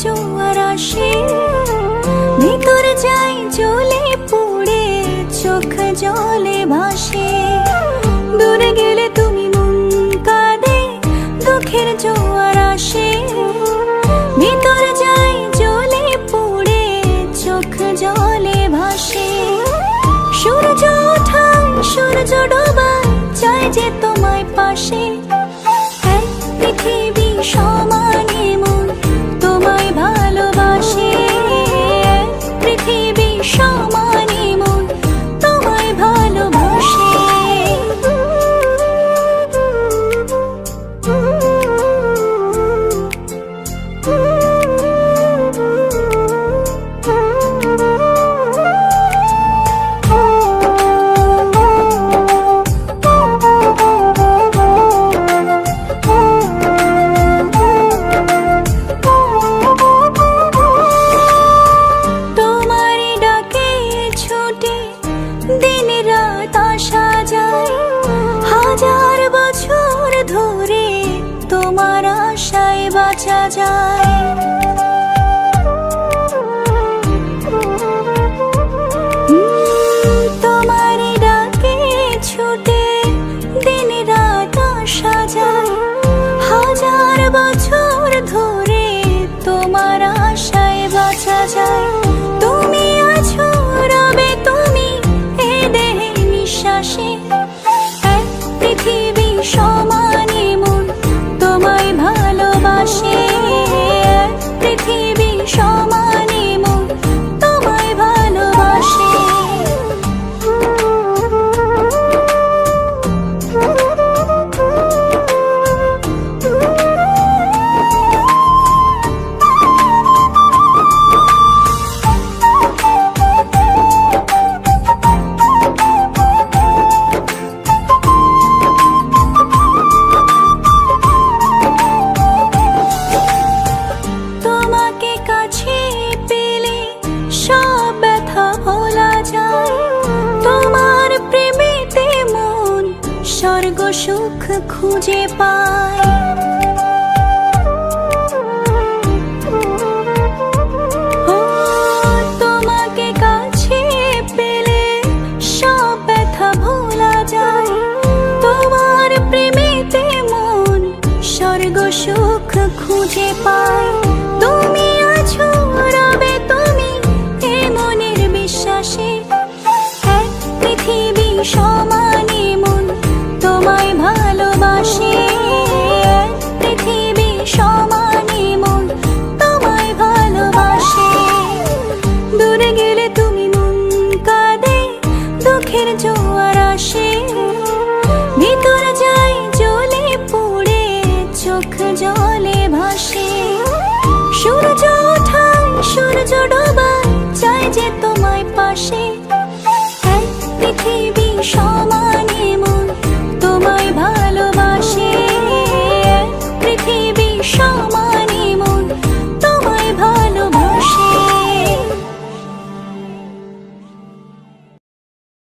জোয়ার আসে, ভিতর যাই জ্বলে পুড়ে চোখ জলে ভাসে। দূরে গেলে তুমি মন কাঁদে, দুঃখের জোয়ার আসে, ভিতর যাই জ্বলে পুড়ে চোখ জলে ভাসে। সূর্য ওঠায় সূর্য ডোবায় চাই যে তোমায় পাশে, এক পৃথিবী সমানে মন তোমায় ভালোবাসে, এক পৃথিবী সমানে মন তোমায় ভালোবাসে। দিন রাত আসা যায়, হাজার বছর ধরে তোমার আশায় বাঁচা যায়। তোমার ডাকে ছুটে দিন রাত আসা যায়, হাজার বছর ধরে তোমার আশায় বাঁচা যায়। তুমি আছো রবে তুমি এ দেহে নিঃশ্বাসে, এক পৃথিবী সমানে মন তোমায় ভালোবাসে, এক পৃথিবী সমানে মন তোমায় ভালোবাসে। তোমাকে কাছে পেলে সব ব্যথা ভোলা যায়, তোমার প্রেমেতে মন স্বর্গ সুখ খুঁজে পায়। তোমাকে কাছে পেলে সব ব্যথা ভোলা যায়, তোমার প্রেমেতে মন স্বর্গ সুখ খুঁজে পায়। তুমি আছো রবে তুমি এ মনের বিশ্বাসে, এক পৃথিবী সমানে মন তোমায় ভালোবাসে, এক পৃথিবী সমানে মন তোমায় ভালোবাসে। দূরে গেলে তুমি মন কাঁদে, দুঃখের জোয়ার আসে, ভিতর যাই জ্বলে পুড়ে চোখ জলে ভাসে। সূর্য ওঠায় সূর্য ডোবায় চাই যে তোমায় পাশে, এক পৃথিবী সমানে মন তোমায় ভালোবাসে, এক পৃথিবী সমানে।